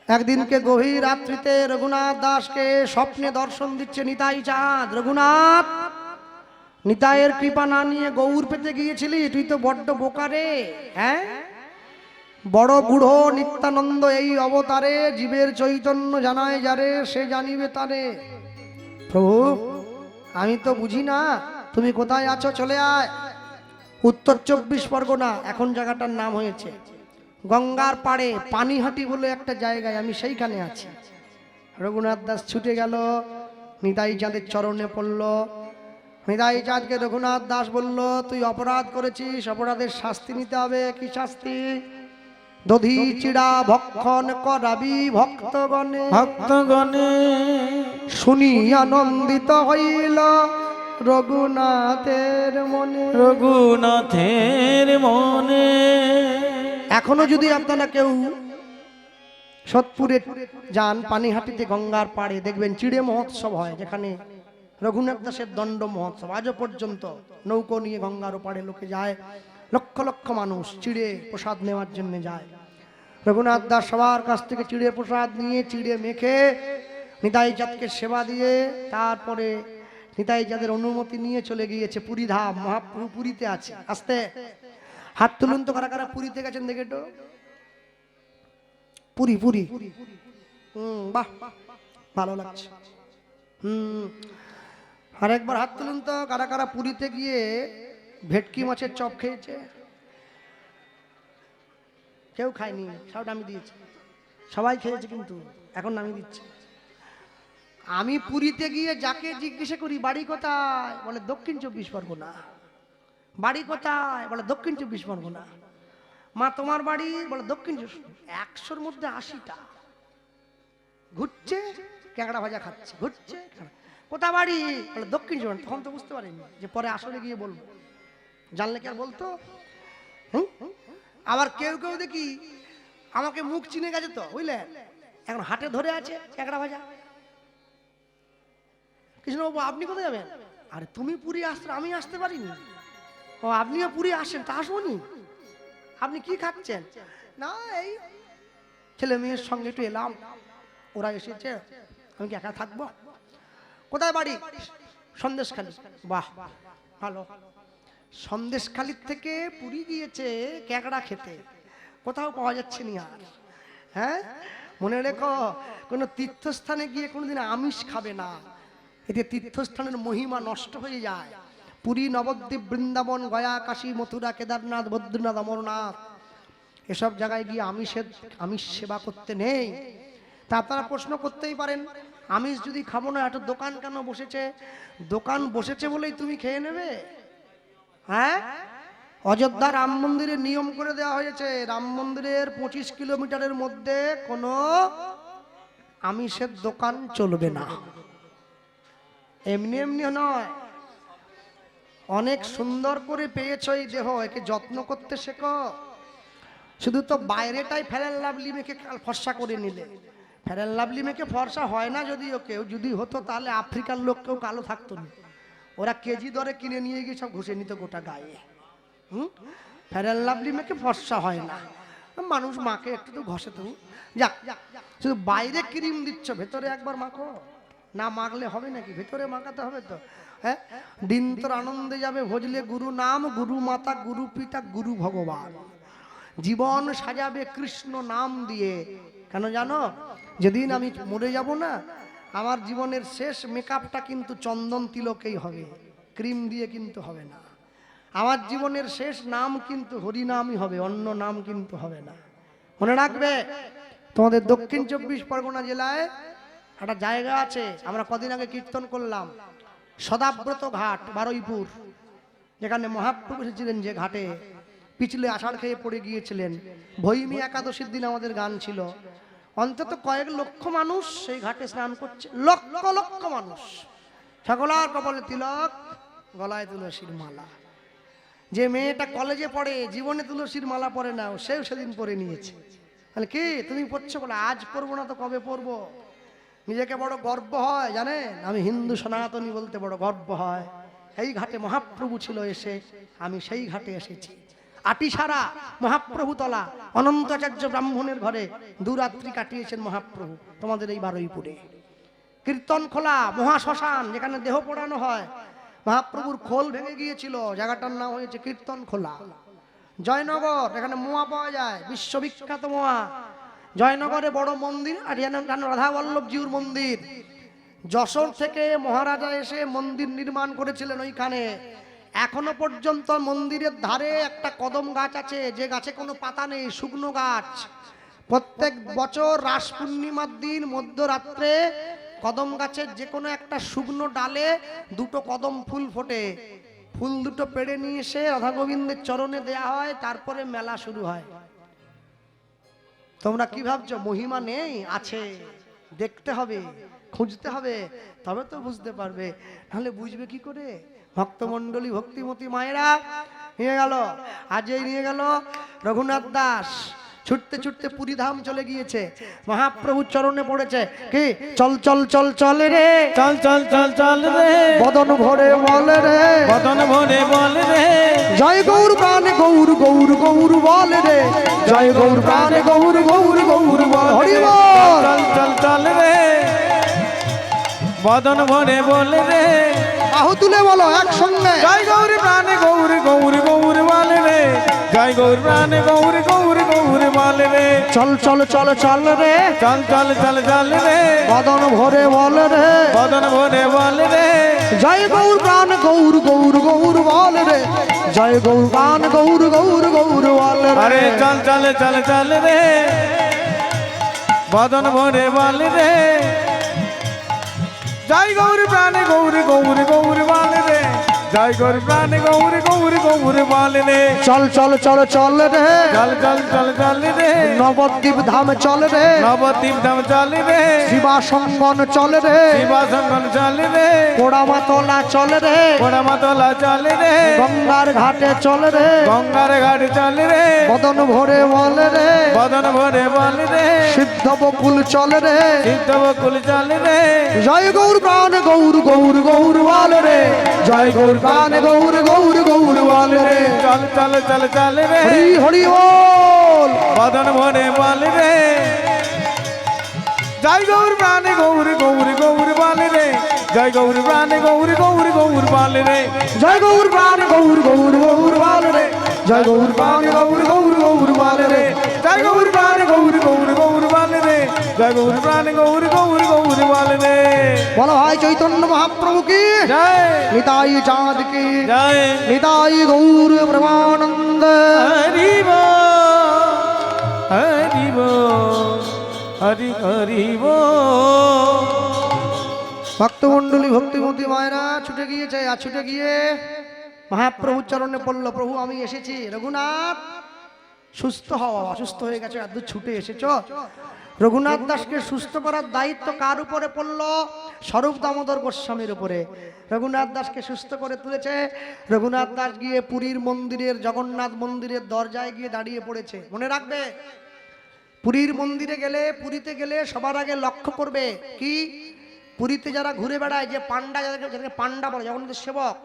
একদিনকে গভীর রাত্রিতে রঘুনাথ দাসকে স্বপ্নে দর্শন দিচ্ছে নিতাই চাঁদ। রঘুনাথ, নিতাইয়ের কৃপা না নিয়ে গৌর পেতে গিয়েছিলি, তুই তো বড্ড বোকারে। হ্যাঁ, বড় বুড়ো নিত্যানন্দ এই অবতারে জীবের চৈতন্য জানায় যারে, সে জানিবে তারে। প্রভু, আমি তো বুঝি না, তুমি কোথায় আছো, চলে আয়। উত্তর 24 পরগনা, এখন জায়গাটার নাম হয়েছে গঙ্গার পাড়ে পানিহাটি বলে একটা জায়গায়, আমি সেইখানে আছি। রঘুনাথ দাস ছুটে গেল, নিতাই চাঁদের চরণে পড়ল। নিতাই চাঁদকে রঘুনাথ দাস বলল, তুই অপরাধ করেছিস, অপরাধের শাস্তি নিতে হবে। কি শাস্তি? দধি চিড়া ভক্ষণ করাবি ভক্তগণে। ভক্তগণে শুনি আনন্দিত হইল রঘুনাথের মনে। রঘুনাথের মনে। এখনো যদি আপনারা কেউ সোদপুরে যান, পানিহাটিতে গঙ্গার পাড়ে দেখবেন চিড়ে মহোৎসব হয়, যেখানে রঘুনাথ দাসের দণ্ড মহোৎসব। আজও পর্যন্ত নৌকো নিয়ে গঙ্গার পাড়ে লোকে যায়, লক্ষ লক্ষ মানুষ চিড়ে প্রসাদ নেওয়ার জন্য যায়। রঘুনাথ দাস সবার কাছ থেকে চিড়ে প্রসাদ নিয়ে, চিড়ে মেখে নিতাই চাঁদকে সেবা দিয়ে তারপরে নিতাই চাঁদের অনুমতি নিয়ে চলে গিয়েছে পুরী ধাম। মহাপ্রভু পুরীতে আছে। আস্তে হাত তুলুন তো, কারা কারা পুরীতে গেছেন দেখে তো। পুরী পুরী, বাহ, ভালো লাগছে। আর একবার হাত তুলুন তো, কারা কারা পুরীতে গিয়ে ভেটকি মাছের চপ খেয়েছে? কেউ খায়নি, সব নামিয়ে দিয়েছে। সবাই খেয়েছে কিন্তু এখন নামিয়ে দিচ্ছে। আমি পুরীতে গিয়ে যাকে জিজ্ঞেস করি বাড়ি কোথায়, বলে দক্ষিণ 24 পরগনা। বাড়ি কোথায়, বলে দক্ষিণ 24 পরগনা। মা তোমার বাড়ি, বলে দক্ষিণ 100-র মধ্যে 80টা ঘুরছে, ক্যাঁকড়া ভাজা খাচ্ছে, ঘুরছে। কোথা বাড়ি, বলে দক্ষিণ 24। তখন তো বুঝতে পারিনি যে পরে আসলে গিয়ে বলবো, জানলে কি আর বলতো। আবার কেউ কেউ দেখি আমাকে মুখ চিনে গেছে তো, বুঝলেন, এখন হাটে ধরে আছে ক্যাঁকড়া ভাজা। কৃষ্ণবাবু, আপনি কোথায় যাবেন? আরে তুমি পুরী আসতে, আমি আসতে পারিনি। ও, আপনিও পুরী আসেন, তা আসুনি। আপনি কি খাচ্ছেন? না, এই ছেলে মেয়ের সঙ্গে একটু এলাম, ওরা এসেছে, আমি কি একা থাকবো? কোথায় বাড়ি? সন্দেশখালী। বাহ, ভালো। সন্দেশখালীর থেকে পুরী গিয়েছে ক্যাঁকড়া খেতে, কোথাও পাওয়া যাচ্ছে না আর। হ্যাঁ, মনে রেখো, কোনো তীর্থস্থানে গিয়ে কোনোদিন আমিষ খাবে না, এতে তীর্থস্থানের মহিমা নষ্ট হয়ে যায়। পুরী, নবদ্বীপ, বৃন্দাবন, গয়া, কাশী, মথুরা, কেদারনাথ, বদ্রীনাথ, অমরনাথ, এসব জায়গায় গিয়ে আমিষ সেবা করতে নেই। তা আপনারা প্রশ্ন করতেই পারেন, আমিষ যদি খাবো না, একটা দোকান কেন বসেছে? দোকান বসেছে বলেই তুমি খেয়ে নেবে? হ্যাঁ, অযোধ্যা রাম মন্দিরের নিয়ম করে দেওয়া হয়েছে, রাম মন্দিরের 25 কিলোমিটারের মধ্যে কোনো আমিষের দোকান চলবে না। এমনি এমনি নয়, অনেক সুন্দর করে পেয়েছো এই দেহ, একে যত্ন করতে শেখো। শুধু তো বাইরেটাই ফেয়ার লাভলি মেখে ফর্সা করে নিলে। ফেয়ার লাভলি মেখে ফর্সা হয় না যদিও, কেউ যদি হতো তাহলে আফ্রিকার লোক কেউ কালো থাকতো না, ওরা কেজি দরে কিনে নিয়ে গিয়ে সব ঘষে নিত গোটা গায়ে। ফেয়ার লাভলি মেখে ফর্সা হয় না, মানুষ মাকে একটু তো ঘষে তো যাক। শুধু বাইরে ক্রিম দিচ্ছ, ভেতরে একবার মাখো না, মাখলে হবে নাকি? ভেতরে মাখাতে হবে তো। হ্যাঁ, দিন তোর আনন্দে যাবে ভজলে গুরু নাম, গুরু মাতা, গুরু পিতা, গুরু ভগবান। জীবন সাজাবে কৃষ্ণ নাম দিয়ে। কেন জানো? যেদিন আমি মরে যাব না, আমার জীবনের শেষ মেকআপটা কিন্তু চন্দন তিলকেই হবে, ক্রিম দিয়ে কিন্তু হবে না। আমার জীবনের শেষ নাম কিন্তু হরিনামই হবে, অন্য নাম কিন্তু হবে না। মনে রাখবে, তোমাদের দক্ষিণ 24 পরগনা জেলায় একটা জায়গা আছে, আমরা কদিন আগে কীর্তন করলাম, সদাব্রত ঘাট, বারুইপুর, যেখানে মহাপ্রভু এসেছিলেন, যে ঘাটে পিছলে আষাঢ় খেয়ে পড়ে গিয়েছিলেন। ভৈমী একাদশীর দিন আমাদের গান ছিল, অন্তত কয়েক লক্ষ মানুষ সেই ঘাটে স্নান করছে, লক্ষ লক্ষ মানুষ। সকলার কপালে তিলক, গলায় তুলসীর মালা। যে মেয়েটা কলেজে পড়ে, জীবনে তুলসীর মালা পরে না, সেও সেদিন পরে নিয়েছে। তাহলে কি তুমি পড়ছো? বলে আজ পড়বো না তো কবে পড়বো? নিজেকে বড় গর্ব হয়, জানেন, আমি হিন্দু সনাতনী বলতে বড় গর্ব হয়। এই ঘাটে মহাপ্রভু ছিল এসে, আমি সেই ঘাটে এসেছি। আটিসারা মহাপ্রভু তলা অনন্তাচার্য ব্রাহ্মণের ঘরে দুরাত্রি কাটিয়েছেন মহাপ্রভু তোমাদের এই বারুইপুরে। কীর্তন খোলা মহাশ্মশান, যেখানে দেহ পোড়ানো হয়, মহাপ্রভুর খোল ভেঙে গিয়েছিল, জায়গাটার নাম হয়েছে কীর্তন খোলা। জয়নগর, এখানে মোয়া পাওয়া যায়, বিশ্ববিখ্যাত মোয়া। জয়নগরে বড় মন্দির, আর রাধা বল্লভজিউর মন্দির। যশোর থেকে মহারাজা এসে মন্দির নির্মাণ করেছিলেন ওইখানে। এখনো পর্যন্ত মন্দিরের ধারে একটা কদম গাছ আছে, যে গাছে কোনো পাতা নেই, শুকনো গাছ। প্রত্যেক বছর রাস পূর্ণিমার দিন মধ্যরাত্রে কদম গাছের যে কোনো একটা শুকনো ডালে দুটো কদম ফুল ফোটে। ফুল দুটো পেড়ে নিয়ে এসে রাধা গোবিন্দের চরণে দেয়া হয়, তারপরে মেলা শুরু হয়। তোমরা কি ভাবছো মহিমা নেই? আছে, দেখতে হবে, খুঁজতে হবে, তবে তো বুঝতে পারবে, নাহলে বুঝবে কি করে? ভক্তমণ্ডলী ভক্তিমতী মায়েরা নিয়ে গেল, আজই নিয়ে গেল রঘুনাথ দাস। ছুটতে ছুটতে পুরী ধাম চলে গিয়েছে, মহাপ্রভুর চরণে পড়েছে। কি চল চল চল চল রে, চল চল চল চল রে, বদন ভরে বল রে, বদন ভরে বল রে, জয় গৌর প্রাণে গৌর গৌর গৌর বল রে, জয় গৌর প্রাণে গৌর গৌর গৌর বল, হরি বল। চল চল চল রে, বদন ভরে বল রে, বাহু তুলে বলো একসঙ্গে, জয় গৌর প্রাণে গৌর গৌর গৌর বল রে, জয় গৌর প্রাণে গৌর গৌর গৌর বল রে, চল চল চল চল রে, চল চল চল চল রে, বদন ভরে বল রে, বদন ভরে বল রে, জয় গৌর প্রাণ গৌর গৌর গৌর বল রে, জয় গৌর প্রাণ গৌর গৌর গৌর বল আরে রে। চল চল চল চল রে, বদন ভরে বল রে, জয় গৌর প্রাণে গৌর গৌর গৌর বল রে, জয় গৌর প্রাণে গৌর গৌর গৌর বল রে, চল চল চল চল রে, চল চল চল চল রে, নবদ্বীপ ধাম চল রে, নবদ্বীপ ধাম চল রে, শিবাসঙ্গন চল রে, শিবাসঙ্গন চল রে, পোড়ামাতলা চল রে, পোড়ামাতলা চল রে, গঙ্গার ঘাটে চল রে, গঙ্গার ঘাট চল রে, বদন ভরে বল রে, বদন ভরে বল রে, সিদ্ধ বকুল চল রে, সিদ্ধ বকুল চল রে, জয় গৌর প্রাণ গৌর গৌর গৌর বল রে, জয় গৌর প্রাণ গৌর গৌর গৌর বল রে। চল চল চল চল রে, হরি হরি বল। বদন ভরে বল রে, জয় গৌর প্রাণে গৌর গৌর গৌর বল রে, জয় গৌর প্রাণে গৌর গৌর গৌর বল রে, জয় গৌর প্রাণ গৌর গৌর গৌর বল রে, জয় গৌর প্রাণ গৌর গৌর গৌর বল রে, জয় গৌর প্রাণে গৌর গৌর গৌর বল রে, জয় গৌর প্রাণে গৌর গৌর গৌর বল রে। বলো ভাই চৈতন্য মহাপ্রভু কি জয় নিতাই চাঁদ কি জয় নিতাই গৌর প্রেমানন্দ। হরি বল হরি বল হরি হরি বল। ভক্তমণ্ডলী ভক্তিমতী মায়েরা ছুটে গিয়েছে, আর ছুটে গিয়ে মহাপ্রভুর চরণে পড়ল, প্রভু আমি এসেছি, রঘুনাথ সুস্থ হওয়া, অসুস্থ হয়ে গেছে, এত ছুটে এসেছ। রঘুনাথ দাসকে সুস্থ করার দায়িত্ব কার উপরে পড়ল? স্বরূপ দামোদর গোস্বামীর উপরে। রঘুনাথ দাসকে সুস্থ করে তুলেছে। রঘুনাথ দাস গিয়ে পুরীর মন্দিরের, জগন্নাথ মন্দিরের দরজায় গিয়ে দাঁড়িয়ে পড়েছে। মনে রাখবে, পুরীর মন্দিরে গেলে, পুরীতে গেলে সবার আগে লক্ষ্য করবে কি, পুরীতে যারা ঘুরে বেড়ায়, যে পান্ডা, যাদেরকে পান্ডা বলে, জগন্নাথের সেবক,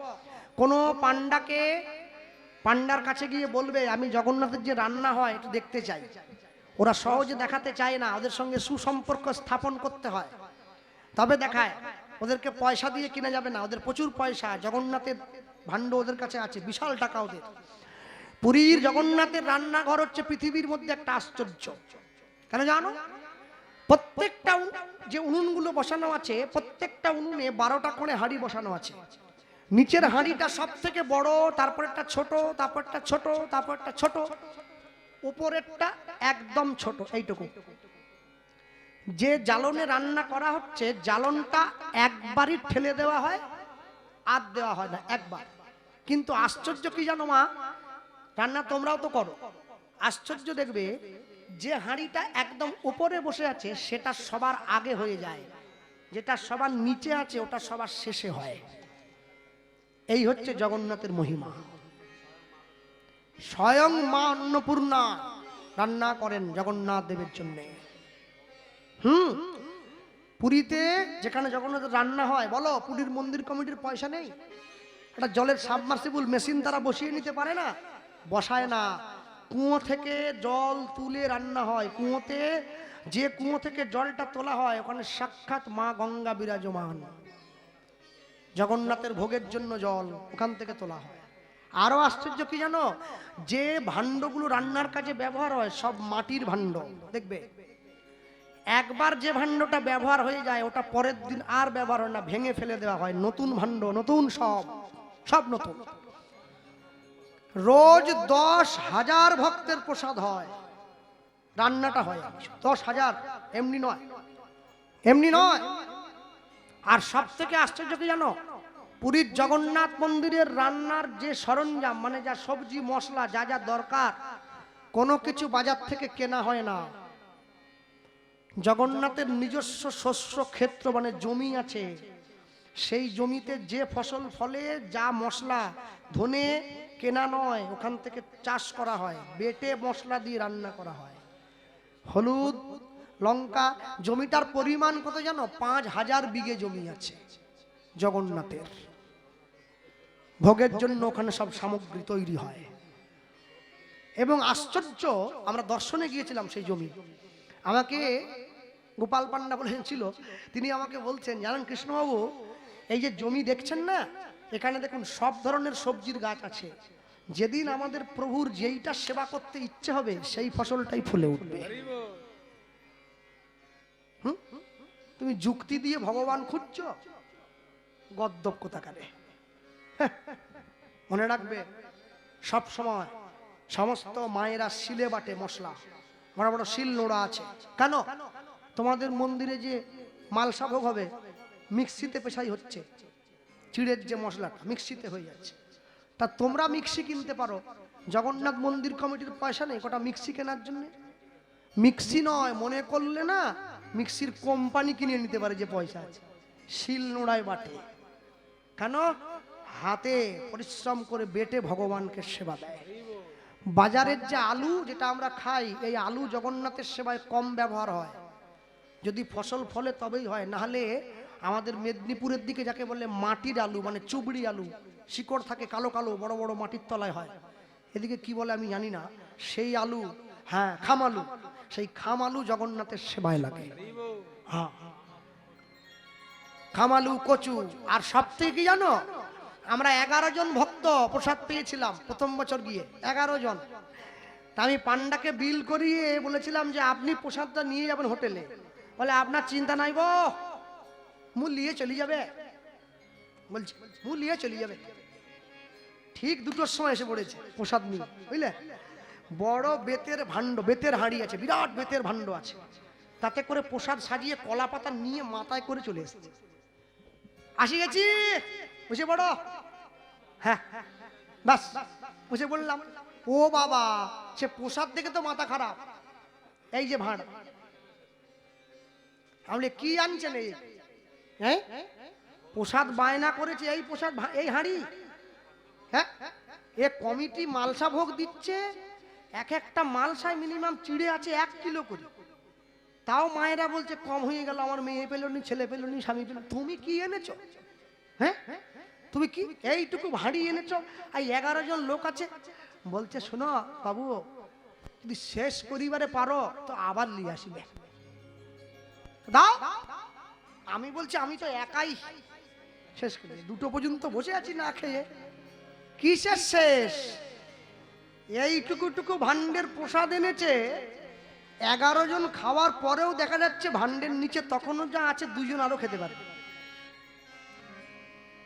কোনো পান্ডাকে, পান্ডার কাছে গিয়ে বলবে আমি জগন্নাথের যে রান্না হয় একটু দেখতে চাই। ওরা সহজে দেখাতে চায় না, ওদের সঙ্গে সুসম্পর্ক স্থাপন করতে হয়, তবে দেখায়। ওদেরকে পয়সা দিয়ে কিনা যাবে না, ওদের প্রচুর পয়সা, জগন্নাথের ভাণ্ড ওদের কাছে আছে, বিশাল টাকা ওদের। পুরীর জগন্নাথের রান্নাঘর হচ্ছে পৃথিবীর মধ্যে একটা আশ্চর্য। কেন জানো? প্রত্যেকটা যে উনুনগুলো বসানো আছে, প্রত্যেকটা উনুনে 12টা করে হাঁড়ি বসানো আছে। নিচের হাঁড়িটা সব থেকে বড়, তারপর একটা ছোট, তারপর একটা ছোট, তারপর একটা ছোট, উপরেরটা একদম ছোট, এইটুকু। যে জ্বালনে রান্না করা হচ্ছে, জ্বালনটা একবারই ঠেলে দেওয়া হয়, আর দেওয়া হয় না, একবার। কিন্তু আশ্চর্য কি জানো মা, রান্না তোমরাও তো করো, আশ্চর্য দেখবে যে হাঁড়িটা একদম উপরে বসে আছে সেটা সবার আগে হয়ে যায়, যেটা সবার নিচে আছে ওটা সবার শেষে হয়। এই হচ্ছে জগন্নাথের মহিমা। স্বয়ং মা অন্নপূর্ণা রান্না করেন জগন্নাথ দেবের জন্য। পুরীতে যেখানে জগন্নাথের রান্না হয়, বলো পুরীর মন্দির কমিটির পয়সা নেই? একটা জলের সাবমার্সিবল মেশিন তারা বসিয়ে নিতে পারে না? বসায় না, কুয়ো থেকে জল তুলে রান্না হয়। কুয়োতে, যে কুয়ো থেকে জলটা তোলা হয় ওখানে সাক্ষাৎ মা গঙ্গা বিরাজমান। জগন্নাথের ভোগের জন্য জল ওখান থেকে তোলা হয়। আরো আশ্চর্য কি জানো, যে ভাণ্ডগুলো রান্নার কাজে ব্যবহার হয় সব মাটির ভাণ্ড। দেখবে একবার যে ভাণ্ডটা ব্যবহার হয়ে যায় ওটা পরের দিন আর ব্যবহার হয় না, ভেঙে ফেলে দেওয়া হয়, নতুন ভাণ্ড, নতুন, সব সব নতুন। রোজ 10,000 ভক্তের প্রসাদ হয়, রান্নাটা হয় 10,000, এমনি নয়, এমনি নয়। আর সব থেকে আশ্চর্য কি জানো, পুরীর জগন্নাথ মন্দিরের রান্নার যে সরঞ্জাম, মানে যা সবজি মশলা যা যা দরকার, কোনো কিছু বাজার থেকে কেনা হয় না। জগন্নাথের নিজস্ব শস্য ক্ষেত্র মানে জমি আছে, সেই জমিতে যে ফসল ফলে, যা মশলা, ধনে কেনা নয়, ওখান থেকে চাষ করা হয়, বেটে মশলা দিয়ে রান্না করা হয়। হলুদ, লঙ্কা, জমিটার পরিমাণ কত জানো, 5,000 বিঘে জমি আছে জগন্নাথের। ভোগের জন্য ওখানে সব সামগ্রী তৈরি হয়। এবং আশ্চর্য, আমরা দর্শনে গিয়েছিলাম সেই জমি। আমাকে গোপাল পান্ডা বলেছিল, তিনি আমাকে বলছেন, জানেন কৃষ্ণবাবু, এই যে জমি দেখছেন না, এখানে দেখুন সব ধরনের সবজির গাছ আছে। যেদিন আমাদের প্রভুর যেইটা সেবা করতে ইচ্ছে হবে সেই ফসলটাই ফুলে উঠবে। তুমি যুক্তি দিয়ে ভগবান খুঁজছ, গদ্দপ কোথাকারে। মনে রাখবে, সব সময় সমস্ত মায়েরা শিলে বাটে মশলা, বড় বড় শিল নোড়া আছে। কেন? তোমাদের মন্দিরে যে মালসা ভোগ হবে মিক্সিতে পেশাই হচ্ছে, চিড়ের যে মশলাটা মিক্সিতে হয়ে যাচ্ছে। তা তোমরা মিক্সি কিনতে পারো, জগন্নাথ মন্দির কমিটির পয়সা নেই গোটা মিক্সি কেনার জন্য। মিক্সি নয়, মনে করলে না মিক্সির কোম্পানি কিনে নিতে পারে যে পয়সা আছে। শিল নোড়ায় বাটে, কেন? হাতে পরিশ্রম করে বেটে ভগবানকে সেবা দেয়। বাজারের যে আলু যেটা আমরা খাই, এই আলু জগন্নাথের সেবায় কম ব্যবহার হয়। যদি ফসল ফলে তবেই হয়, নাহলে আমাদের মেদিনীপুরের দিকে যাকে বলে মাটির আলু, মানে চুবড়ি আলু, শিকড় থাকে কালো কালো, বড় বড় মাটির তলায় হয়। এদিকে কি বলে আমি জানি না, সেই আলু, হ্যাঁ খামালু, সেই খামালু জগন্নাথের সেবায় লাগে। হ্যাঁ, খামালু, কচু। আর সব থেকে কি জানো, আমরা 11 জন ভক্ত প্রসাদ পেয়েছিলাম প্রথম বছর গিয়ে, 11 জন। তা আমি পান্ডাকে বিল করিয়ে বলেছিলাম যে আপনি প্রসাদটা নিয়ে যাবেন হোটেলে। বলে আপনার চিন্তা নাই গো, মূল নিয়ে চলে যাবে। বলছি মূল নিয়ে চলে যাবে। ঠিক 2টোর সময় এসে পড়েছে প্রসাদ নিয়ে, বুঝলে? বড় বেতের ভাণ্ড, বেতের হাঁড়ি আছে, বিরাট বেতের ভাণ্ড আছে, তাতে করে প্রসাদ সাজিয়ে কলা পাতা নিয়ে মাথায় করে চলে এসেছে। আসি গেছি, বসে পড়ো। হ্যাঁ বাস, বসে বললাম। ও বাবা, সে প্রসাদ দেখে তো মাথা খারাপ। এই যে ভাঁড়, আমি কি আনছেন? এই হ্যাঁ প্রসাদ বায়না করেছে, এই প্রসাদ, এই হাঁড়ি। হ্যাঁ, এ কমিটি মালসা ভোগ দিচ্ছে, এক একটা মালসায় মিনিমাম চিড়ে আছে 1 কিলো করে। তাও মায়েরা বলছে কম হয়ে গেল, আমার মেয়ে পেলনি, ছেলে পেলনি, স্বামী পেল। তুমি কি এনেছো? হ্যাঁ, তুমি কি এইটুকু ভাঁড়ি এনেছো? আর 11 জন লোক আছে। বলছে শোনো বাবু, যদি শেষ করিবারে পারো তো আবার নিয়ে আসবে, দাও। আমি বলছি আমি তো একাই শেষ করে, 2টো পর্যন্ত বসে আছি না খেয়ে। কিসের শেষ? এইটুকু ভাণ্ডের প্রসাদ এনেছে, 11 জন খাওয়ার পরেও দেখা যাচ্ছে ভাণ্ডের নিচে তখনও যা আছে 2 জন আরো খেতে পারে।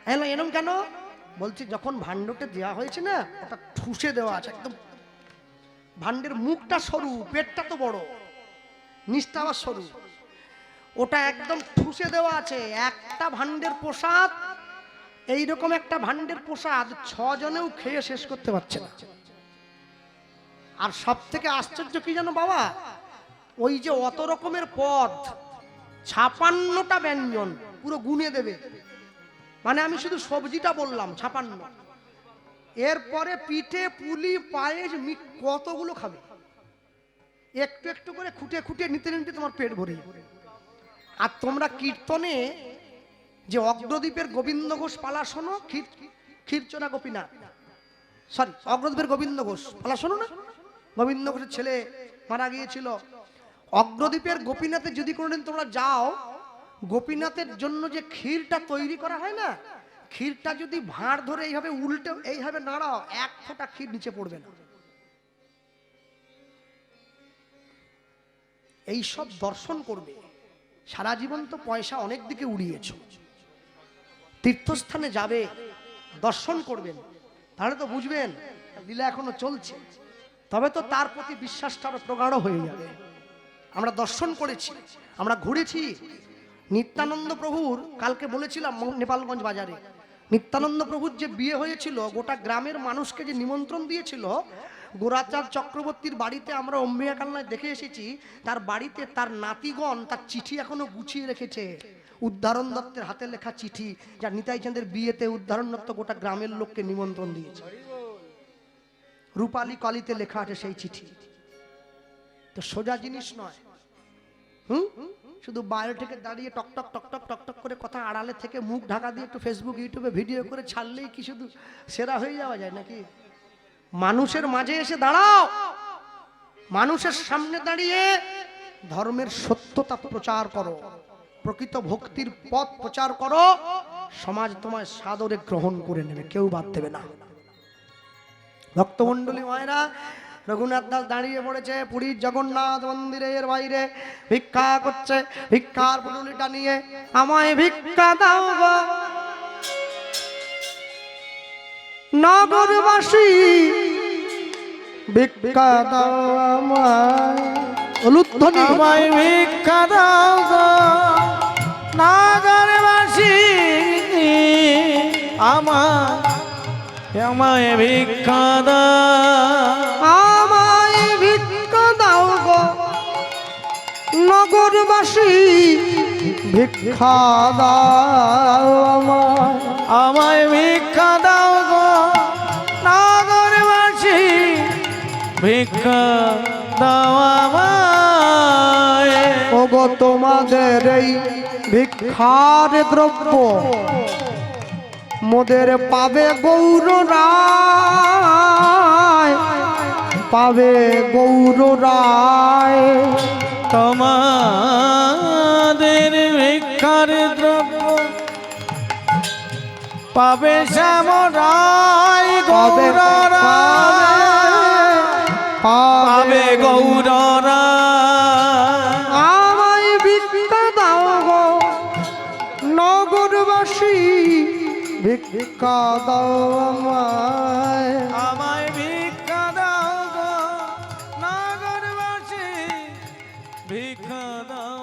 হ্যালো, এরকম কেন? বলছি যখন ভাণ্ডটা দেওয়া হয়েছে না, ওটা ঠুসে দেওয়া আছে একদম। ভাণ্ডের মুখটা সরু, পেটটা তো বড়, নিচটা আবার সরু, ওটা একদম ঠুসে দেওয়া আছে। একটা ভাণ্ডের প্রসাদ, এইরকম একটা ভাণ্ডের প্রসাদ 6 জনেও খেয়ে শেষ করতে পারছে না। আর সব থেকে আশ্চর্য কি জানো বাবা, ওই যে অত রকমের পদ, 56টা ব্যঞ্জন পুরো গুনে দেবে। মানে আমি শুধু সবজিটা বললাম 56। এরপরে পিঠে, পুলি, পায়েস, কতগুলো খাবে। একটু একটু করে খুঁটে খুঁটে নিতে নিতে তোমার পেট ভরে। আর তোমরা কীর্তনে যে অগ্রদ্বীপের গোবিন্দ ঘোষ পালা শোনো, ক্ষীরচোরা গোপীনাথ, সরি অগ্রদ্বীপের গোবিন্দ ঘোষ বলা শোনো না, গোবিন্দ ঘোষের ছেলে মারা গিয়েছিল। অগ্রদ্বীপের গোপীনাথে যদি কোনোদিন তোমরা যাও, গোপীনাথের জন্য যে ক্ষীরটা তৈরি করা হয় না, ক্ষীরটা যদি ভাঁড় ধরে এইভাবে উল্টে এইভাবে নাড়াও, এক ফোঁটা ক্ষীর নিচে পড়বে না। এই সব দর্শন করবে। সারা জীবন তো পয়সা অনেক দিকে উড়িয়েছ, তীর্থস্থানে যাবে, দর্শন করবেন, তাহলে তো বুঝবেন লীলা এখনো চলছে, তবে তো তার প্রতি বিশ্বাসটা আরো প্রগাঢ় হয়ে যাবে। আমরা দর্শন করেছি, আমরা ঘুরেছি। নিত্যানন্দ প্রভুর কালকে বলেছিলাম নেপালগঞ্জ বাজারে, নিত্যানন্দ প্রভুর যে বিয়ে হয়েছিল, গোটা গ্রামের মানুষকে যে নিমন্ত্রণ দিয়েছিল, গোরাচাঁদ চক্রবর্তীর বাড়িতে আমরা অম্বিকা কালনায় দেখে এসেছি, তার বাড়িতে তার নাতিগণ তার চিঠি এখনো গুছিয়ে রেখেছে। উদ্ধারণ দত্তের হাতে লেখা চিঠি, যা নিতাই চাঁদের বিয়েতে উদ্ধারণ দত্ত গোটা গ্রামের লোককে নিমন্ত্রণ দিয়েছে। রূপালী কালিতে লেখা আছে সেই চিঠি। তো সোজা জিনিস নয়। শুধু বাইরে থেকে দাঁড়িয়ে টকটক টকটক টকটক করে কথা, আড়ালে থেকে মুখ ঢাকা দিয়ে একটু ফেসবুক ইউটিউবে ভিডিও করে ছাড়লেই কি শুধু সেরা হয়ে যাওয়া যায় নাকি? মানুষের মাঝে এসে দাঁড়াও, মানুষের সামনে দাঁড়িয়ে ধর্মের সত্যতা প্রচার করো, প্রকৃত ভক্তির পথ প্রচার করো, সমাজ তোমায় সাদরে গ্রহণ করে নেবে, কেউ বাদ দেবে না। ভক্তমণ্ডলী মায়েরা, রঘুনাথ দাস দাঁড়িয়ে পড়েছে পুরীর জগন্নাথ মন্দিরের বাইরে, ভিক্ষা করছে, ভিক্ষার পুটুলিটা নিয়ে, আমায় ভিক্ষা দাও গো নগরবাসী, ভিক্ষা দাও আমায়, উলুধ্বনি, আমায় ভিক্ষা দাও গো নগরবাসী, আমায় ভিক্ষা দাও, আমায় ভিক্ষা দাও গো নগরবাসী, ভিক্ষা দাও আমায়, আমায় ভিক্ষা দাও গো নগরবাসী, ভিক্ষা দাও আমায়। ওগো তোমাদের এই ভিক্ষার দ্রব্য মোদের পাবে গৌর রায়, পাবে গৌর রায়, তোমাদের ভিক্ষার দ্রব্য পাবে শ্যাম রায়, গৌর রায়, পাবে গৌর রায়। আমায় ভিক্ষা দাও গো নগরবাসী, ভিক্ষা দাও আমায়, আমায় ভিক্ষা দাও গো নগরবাসী, ভিক্ষা দাও।